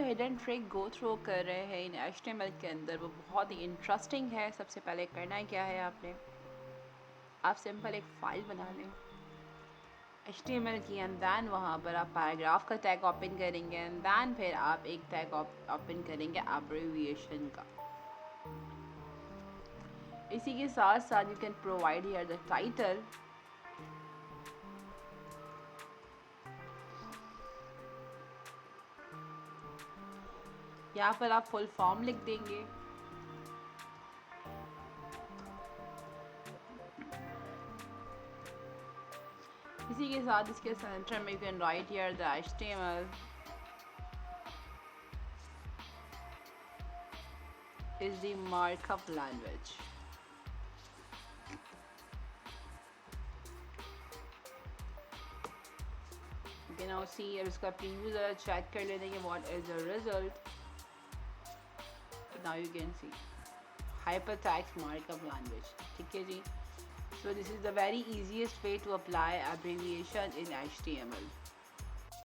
Hidden trick go through कर रहे हैं इन HTML के अंदर वो बहुत ही इंटरेस्टिंग है। सबसे पहले करना क्या है आपने, आप सिंपल एक फ़ाइल बना लें HTML की, एंड दैन वहाँ पर आप पैराग्राफ का टैग ओपन करेंगे, एंड दैन फिर आप एक टैग ओपन करेंगे एब्रिविएशन का। इसी के साथ साथ you can provide here the title, यहाँ पर आप फुल फॉर्म लिख देंगे। इसी के साथ इसके सेंटर में you can write here the HTML is the markup language। You can now see अब इसका प्रीव्यू ज़रा चेक कर लेते हैं what is the result। Now you can see hypertext markup language, ठीक है जी। So this is the very easiest way to apply abbreviation in HTML।